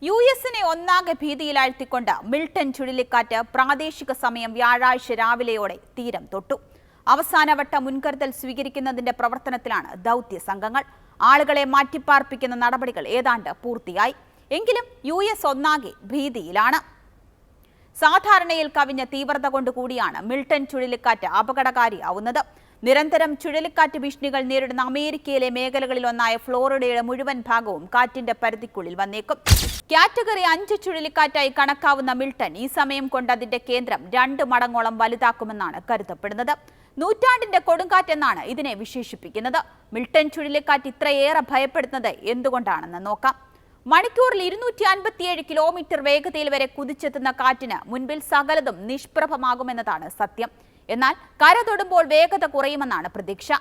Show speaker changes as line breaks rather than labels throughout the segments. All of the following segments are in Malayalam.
യുഎസിനെ ഒന്നാകെ ഭീതിയിലാഴ്ത്തിക്കൊണ്ട് മിൽട്ടൺ ചുഴലിക്കാറ്റ് പ്രാദേശിക സമയം വ്യാഴാഴ്ച രാവിലെയോടെ തീരം തൊട്ടു. അവസാനവട്ട മുൻകരുതൽ സ്വീകരിക്കുന്നതിന്റെ പ്രവർത്തനത്തിലാണ് ദൗത്യ സംഘങ്ങൾ. ആളുകളെ മാറ്റിപ്പാർപ്പിക്കുന്ന നടപടികൾ ഏതാണ്ട് പൂർത്തിയായി. എങ്കിലും യുഎസ് ഒന്നാകെ ഭീതിയിലാണ്. സാധാരണയിൽ കവിഞ്ഞ തീവ്രത കൊണ്ടുകൂടിയാണ് മിൽട്ടൺ ചുഴലിക്കാറ്റ് അപകടകാരിയാവുന്നത്. നിരന്തരം ചുഴലിക്കാറ്റ് ഭീഷണികൾ നേരിടുന്ന അമേരിക്കയിലെ മേഖലകളിലൊന്നായ ഫ്ലോറിഡയുടെ മുഴുവൻ ഭാഗവും കാറ്റിന്റെ പരിധിക്കുള്ളിൽ വന്നേക്കും. കാറ്റഗറി 5 ചുഴലിക്കാറ്റായി കണക്കാവുന്ന മിൽട്ടൺ ഈ സമയം കൊണ്ട് അതിന്റെ കേന്ദ്രം 2 മടങ്ങോളം വലുതാക്കുമെന്നാണ് കരുതപ്പെടുന്നത്. നൂറ്റാണ്ടിന്റെ കൊടുങ്കാറ്റെന്നാണ് ഇതിനെ വിശേഷിപ്പിക്കുന്നത്. മിൽട്ടൺ ചുഴലിക്കാറ്റ് ഇത്രയേറെ ഭയപ്പെടുന്നത് എന്തുകൊണ്ടാണെന്ന് നോക്കാം. മണിക്കൂറിൽ 257 കിലോമീറ്റർ വേഗതയിൽ വരെ കുതിച്ചെത്തുന്ന കാറ്റിന് മുൻപിൽ സകലതും നിഷ്പ്രഭമാകുമെന്നതാണ് സത്യം. എന്നാൽ കര തൊടുമ്പോൾ വേഗത കുറയുമെന്നാണ് പ്രതീക്ഷ.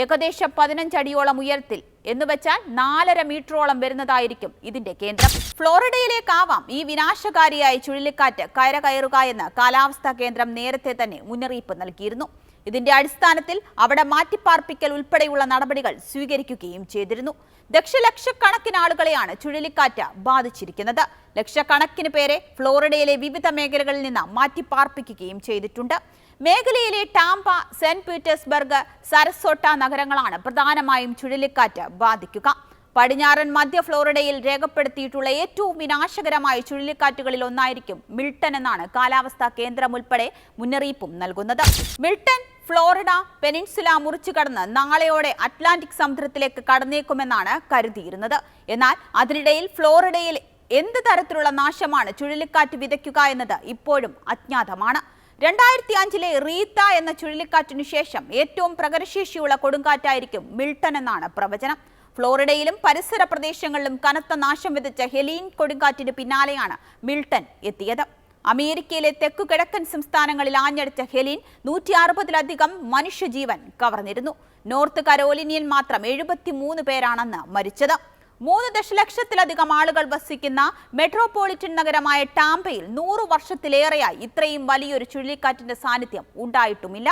ഏകദേശം 15 അടിയോളം ഉയരത്തിൽ എന്നുവെച്ചാൽ 4.5 മീറ്ററോളം വരുന്നതായിരിക്കും ഇതിന്റെ കേന്ദ്രം. ഫ്ലോറിഡയിലേക്കാവാം ഈ വിനാശകാരിയായ ചുഴലിക്കാറ്റ് കയറുക എന്ന് കാലാവസ്ഥാ കേന്ദ്രം നേരത്തെ തന്നെ മുന്നറിയിപ്പ് നൽകിയിരുന്നു. ഇതിന്റെ അടിസ്ഥാനത്തിൽ അവിടെ മാറ്റിപ്പാർപ്പിക്കൽ ഉൾപ്പെടെയുള്ള നടപടികൾ സ്വീകരിക്കുകയും ചെയ്തിരുന്നു. ദശലക്ഷക്കണക്കിന് ആളുകളെയാണ് ചുഴലിക്കാറ്റ് ബാധിച്ചിരിക്കുന്നത്. ലക്ഷക്കണക്കിന് പേരെ ഫ്ലോറിഡയിലെ വിവിധ മേഖലകളിൽ നിന്ന് മാറ്റിപ്പാർപ്പിക്കുകയും ചെയ്തിട്ടുണ്ട്. മേഖലയിലെ ടാംപ, സെന്റ് പീറ്റേഴ്സ്ബർഗ്, സരസോട്ട നഗരങ്ങളാണ് പ്രധാനമായും ചുഴലിക്കാറ്റ് ബാധിക്കുക. പടിഞ്ഞാറൻ മധ്യ ഫ്ലോറിഡയിൽ രേഖപ്പെടുത്തിയിട്ടുള്ള ഏറ്റവും വിനാശകരമായ ചുഴലിക്കാറ്റുകളിൽ ഒന്നായിരിക്കും മിൽട്ടൺ എന്നാണ് കാലാവസ്ഥാ കേന്ദ്രം ഉൾപ്പെടെ മുന്നറിയിപ്പും നൽകുന്നത്. മിൽട്ടൺ ഫ്ലോറിഡ പെനിൻസുല മുറിച്ചു കടന്ന് നാളെയോടെ അറ്റ്ലാന്റിക് സമുദ്രത്തിലേക്ക് കടന്നേക്കുമെന്നാണ് കരുതിയിരുന്നത്. എന്നാൽ അതിനിടയിൽ ഫ്ലോറിഡയിൽ എന്ത് തരത്തിലുള്ള നാശമാണ് ചുഴലിക്കാറ്റ് വിതയ്ക്കുക എന്നത് ഇപ്പോഴും അജ്ഞാതമാണ്. 2005-ലെ റീത്ത എന്ന ചുഴലിക്കാറ്റിനു ശേഷം ഏറ്റവും പ്രകടശേഷിയുള്ള കൊടുങ്കാറ്റായിരിക്കും മിൽട്ടൺ എന്നാണ് പ്രവചനം. ഫ്ലോറിഡയിലും പരിസര പ്രദേശങ്ങളിലും കനത്ത നാശം വിതച്ച ഹെലീൻ കൊടുങ്കാറ്റിന് പിന്നാലെയാണ് മിൽട്ടൺ എത്തിയത്. അമേരിക്കയിലെ തെക്കുകിഴക്കൻ സംസ്ഥാനങ്ങളിൽ ആഞ്ഞടിച്ച ഹെലീൻ 160-ലധികം മനുഷ്യജീവൻ കവർന്നിരുന്നു. നോർത്ത് കരോലിനയിൽ മാത്രം 73 പേരാണെന്ന് മരിച്ചത്. 3 ദശലക്ഷത്തിലധികം ആളുകൾ വസിക്കുന്ന മെട്രോപൊളിറ്റൻ നഗരമായ ടാംപയിൽ 100 വർഷത്തിലേറെയായി ഇത്രയും വലിയൊരു ചുഴലിക്കാറ്റിന്റെ സാന്നിധ്യം ഉണ്ടായിട്ടുമില്ല.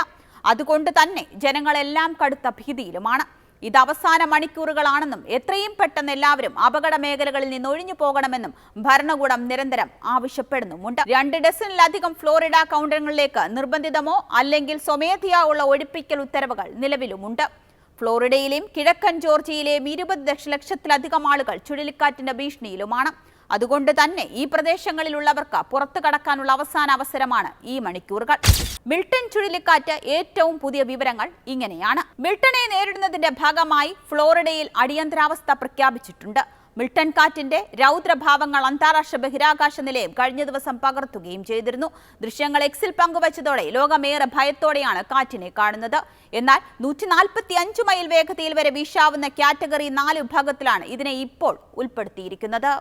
അതുകൊണ്ട് തന്നെ ജനങ്ങളെല്ലാം കടുത്ത ഭീതിയിലുമാണ്. ഇത് അവസാന മണിക്കൂറുകളാണെന്നും എത്രയും പെട്ടെന്ന് എല്ലാവരും അപകട മേഖലകളിൽ നിന്ന് ഒഴിഞ്ഞു പോകണമെന്നും ഭരണകൂടം നിരന്തരം ആവശ്യപ്പെടുന്നുമുണ്ട്. 2 ഡസനിലധികം ഫ്ലോറിഡ കൗണ്ടറുകളിലേക്ക് നിർബന്ധിതമോ അല്ലെങ്കിൽ സ്വമേധയാ ഉള്ള ഒഴിപ്പിക്കൽ ഉത്തരവുകൾ നിലവിലുമുണ്ട്. ഫ്ലോറിഡയിലെയും കിഴക്കൻ ജോർജിയയിലെയും 20 ദശലക്ഷത്തിലധികം ആളുകൾ ചുഴലിക്കാറ്റിന്റെ ഭീഷണിയിലുമാണ്. അതുകൊണ്ട് തന്നെ ഈ പ്രദേശങ്ങളിലുള്ളവർക്ക് പുറത്തു കടക്കാനുള്ള അവസാന അവസരമാണ് ഈ മണിക്കൂറുകൾ. മിൽട്ടൺ ചുഴലിക്കാറ്റ് ഏറ്റവും പുതിയ വിവരങ്ങൾ ഇങ്ങനെയാണ്. മിൽട്ടണെ നേരിടുന്നതിന്റെ ഭാഗമായി ഫ്ലോറിഡയിൽ അടിയന്തരാവസ്ഥ പ്രഖ്യാപിച്ചിട്ടുണ്ട്. മിൽട്ടൺ കാറ്റിന്റെ രൗദ്രഭാവങ്ങൾ അന്താരാഷ്ട്ര ബഹിരാകാശ നിലയം കഴിഞ്ഞ ദിവസം പകർത്തുകയും ചെയ്തിരുന്നു. ദൃശ്യങ്ങൾ എക്സിൽ പങ്കുവച്ചതോടെ ലോകമേറെ ഭയത്തോടെയാണ് കാറ്റിനെ കാണുന്നത്. എന്നാൽ 145 മൈൽ വേഗതയിൽ വരെ വീശാവുന്ന കാറ്റഗറി 4 വിഭാഗത്തിലാണ് ഇതിനെ ഇപ്പോൾ ഉൾപ്പെടുത്തിയിരിക്കുന്നത്.